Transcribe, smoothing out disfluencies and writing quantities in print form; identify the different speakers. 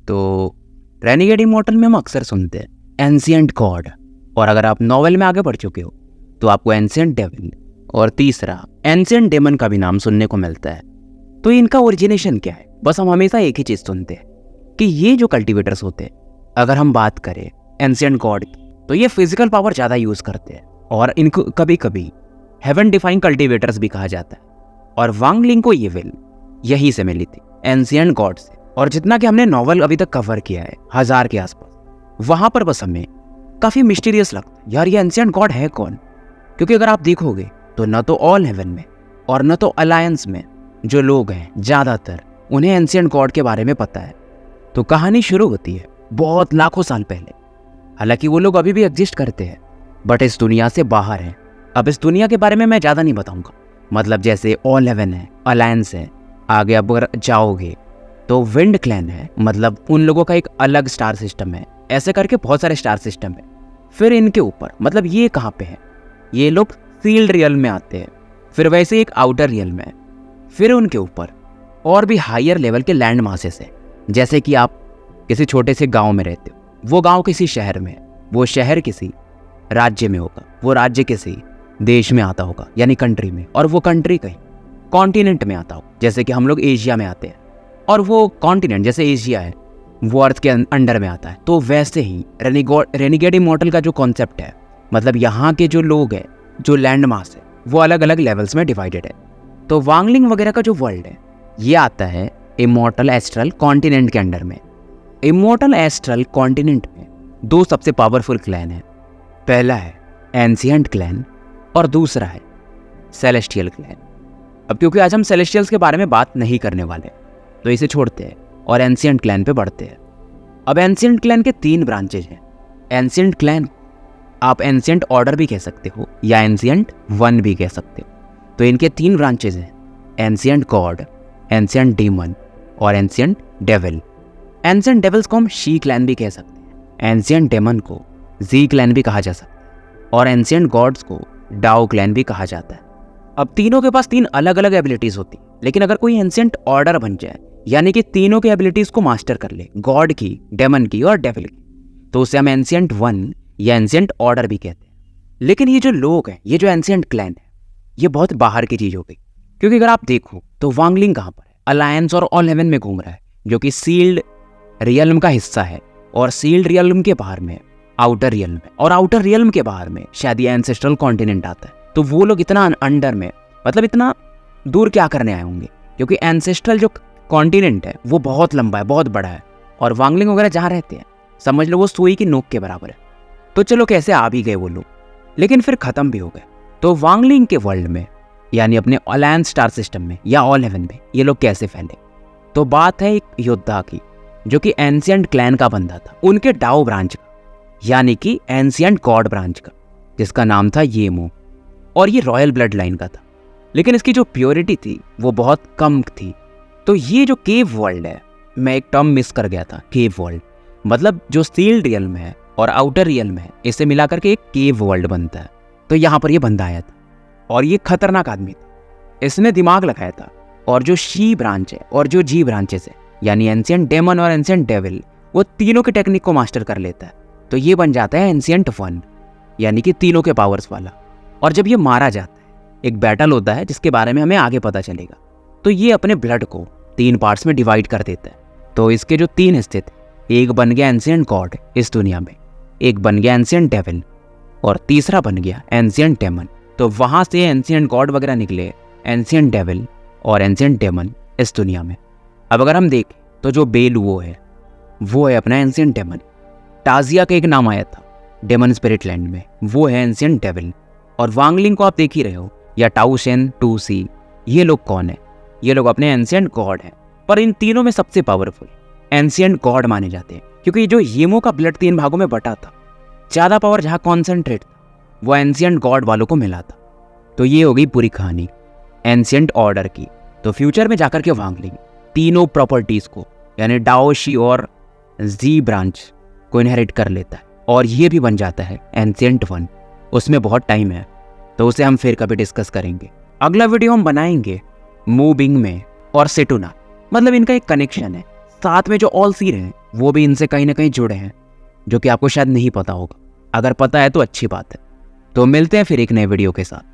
Speaker 1: तो रेनिगेड इमॉर्टल में हम अक्सर सुनते हैं एंशिएंट गॉड, और अगर आप नॉवेल में आगे बढ़ चुके हो तो आपको एंशिएंट डेविल और तीसरा एंशिएंट डेमन का भी नाम सुनने को मिलता है। तो इनका ओरिजिनेशन क्या है? बस हम हमेशा एक ही चीज़ सुनते हैं कि ये जो कल्टिवेटर्स होते हैं, अगर हम बात करें एंशिएंट गॉड की, तो ये फिजिकल पावर ज़्यादा यूज़ करते हैं और इनको कभी कभी हेवन डिफाइंग कल्टिवेटर्स भी कहा जाता है। और वांगलिंग को ये विल यहीं से मिली थी, एंशिएंट गॉड से। और जितना कि हमने नॉवल अभी तक कवर किया है 1000 के आसपास, वहाँ पर बस हमें काफ़ी मिस्टीरियस लगता है यार, ये एंशिएंट गॉड है कौन? क्योंकि अगर आप देखोगे तो न तो ऑल हेवन में और न तो अलायंस में जो लोग हैं ज़्यादातर उन्हें एंशिएंट गॉड के बारे में पता है। तो कहानी शुरू होती है बहुत लाखों साल पहले। हालांकि वो लोग अभी भी एग्जिस्ट करते हैं बट इस दुनिया से बाहर हैं। अब इस दुनिया के बारे में मैं ज़्यादा नहीं बताऊंगा, मतलब जैसे ऑल हेवन है, अलायंस है, आगे अब अगर जाओगे तो विंड क्लैन है, मतलब उन लोगों का एक अलग स्टार सिस्टम है, ऐसे करके बहुत सारे स्टार सिस्टम है। फिर इनके ऊपर मतलब ये कहाँ पे है, ये लोग सील्ड रियल में आते हैं, फिर वैसे एक आउटर रियल में, फिर उनके ऊपर और भी हायर लेवल के लैंड मासेस है। जैसे कि आप किसी छोटे से गांव में रहते हो, वो गांव किसी शहर में है, वो शहर किसी राज्य में होगा, वो राज्य किसी देश में आता होगा यानी कंट्री में, और वो कंट्री कहीं कॉन्टिनेंट में आता होगा। जैसे कि हम लोग एशिया में आते हैं और वो कॉन्टिनेंट जैसे एशिया है वो अर्थ के अंडर में आता है। तो वैसे ही रेनिगेड इमॉर्टल का जो कॉन्सेप्ट है, मतलब यहाँ के जो लोग हैं, जो लैंड मास है, वो अलग अलग लेवल्स में डिवाइडेड है। तो वांगलिंग वगैरह का जो वर्ल्ड है ये आता है इमॉर्टल एस्ट्रल कॉन्टिनेंट के अंडर में। इमॉर्टल एस्ट्रल कॉन्टिनेंट में दो सबसे पावरफुल क्लैन है, पहला है एंशिएंट क्लैन और दूसरा है सेलेस्टियल क्लैन। अब क्योंकि आज हम सेलेस्टियल्स के बारे में बात नहीं करने वाले तो इसे छोड़ते हैं और एंशिएंट क्लैन पे बढ़ते हैं। अब एंशिएंट क्लैन के 3 ब्रांचेज हैं। एंशिएंट क्लैन आप एंशिएंट ऑर्डर भी कह सकते हो या एंशिएंट वन भी कह सकते हो। तो इनके 3 ब्रांचेज हैं, एंशिएंट गॉड, एंशिएंट डीमन और एंशिएंट डेविल। एंशिएंट डेविल्स को हम शी क्लैन भी कह सकते हैं, एंशिएंट डेमन को जी क्लैन भी कहा जा सकता है और एंशिएंट गॉड्स को डाओ क्लैन भी कहा जाता है। अब तीनों के पास 3 अलग अलग एबिलिटीज होती है, लेकिन अगर कोई एंशिएंट ऑर्डर बन जाए यानी कि तीनों की एबिलिटीज को मास्टर कर ले, गॉड की, डेमन की और डेविल की, तो उसे हम एंशिएंट वन या एंशिएंट ऑर्डर भी कहते हैं। लेकिन ये जो लोग हैं, ये जो एंशिएंट क्लैन है, ये बहुत बाहर की चीज हो गई। क्योंकि अगर आप देखो तो वांगलिंग कहाँ पर है, अलायंस और ऑल हेवन में घूम रहा है, जो कि सील्ड रियल्म का हिस्सा है, और सील्ड रियल्म के बाहर में आउटर रियल्म में, और आउटर रियल्म के बाहर में शायद ये एंसेस्ट्रल कॉन्टिनेंट आता है। तो वो लोग इतना अंडर में, मतलब इतना दूर क्या करने आए होंगे, क्योंकि एंसेस्ट्रल जो कॉन्टिनेंट है वो बहुत लंबा है, बहुत बड़ा है, और वांगलिंग वगैरह जहाँ रहते हैं समझ लो वो सुई की नोक के बराबर है। तो चलो कैसे आ भी गए वो लोग, लेकिन फिर खत्म भी हो गए। तो वांगलिंग के वर्ल्ड में यानी अपने अलायंस स्टार सिस्टम में या ऑल हेवन में ये लोग कैसे फैले? तो बात है एक योद्धा की जो कि एंशिएंट क्लैन का बंदा था, उनके डाओ ब्रांच का, यानी कि एंशिएंट गॉड ब्रांच का, जिसका नाम था येमो, और ये रॉयल ब्लड लाइन का था। लेकिन इसकी जो प्योरिटी थी वो बहुत कम थी। तो ये जो केव वर्ल्ड है, मैं एक टर्म मिस कर गया था, केव वर्ल्ड मतलब जो सील्ड रियल में है और आउटर रियल में है, इसे मिलाकर के एक केव वर्ल्ड बनता है। तो यहाँ पर ये बंदा आया था और ये खतरनाक आदमी था, इसने दिमाग लगाया था, और जो शी ब्रांच है और जो जी ब्रांचेस है यानी एंशिएंट डेमन और एंशिएंट डेविल, वो तीनों के टेक्निक को मास्टर कर लेता है। तो ये बन जाता है एंशिएंट वन, यानी कि तीनों के पावर्स वाला। और जब ये मारा जाता है, एक बैटल होता है जिसके बारे में हमें आगे पता चलेगा, तो ये अपने ब्लड को 3 पार्ट्स में डिवाइड कर देता है। तो इसके जो 3 हिस्से थे, एक बन गया एंशिएंट गॉड इस दुनिया में, एक बन गया एंशिएंट डेविल और तीसरा बन गया एंशिएंट डेमन। तो वहाँ से एंशिएंट गॉड वगैरह निकले, एंशिएंट डेविल और एंशिएंट डेमन इस दुनिया में। अब अगर हम देखें तो जो बेलुओ है वो है अपना एंशिएंट डेमन। टाजिया का एक नाम आया था डेमन स्पिरिट लैंड में, वो है एंशिएंट डेविल। और वांगलिंग को आप देख ही रहे हो, या टाउशेन 2C, ये लोग कौन है? ये लोग अपने एंशिएंट गॉड हैं। पर इन तीनों में सबसे पावरफुल एंशिएंट गॉड माने जाते हैं, क्योंकि जो येमो का ब्लड 3 भागों में बटा था, ज़्यादा पावर जहाँ कॉन्सेंट्रेट था वो एंशिएंट गॉड वालों को मिला था। तो ये हो गई पूरी कहानी एंशिएंट ऑर्डर की। तो फ्यूचर में जाकर के वांगलिंग तीनों प्रॉपर्टीज़ को यानी डाओ, शी और जी ब्रांच को इनहेरिट कर लेता है, और ये भी बन जाता है एंशिएंट वन। उसमें बहुत टाइम है तो उसे हम फिर कभी डिस्कस करेंगे। अगला वीडियो हम बनाएंगे मूविंग में और सेटुना, मतलब इनका एक कनेक्शन है, साथ में जो ऑल सीर हैं वो भी इनसे कहीं ना कहीं जुड़े हैं, जो कि आपको शायद नहीं पता होगा। अगर पता है तो अच्छी बात है। तो मिलते हैं फिर एक नए वीडियो के साथ।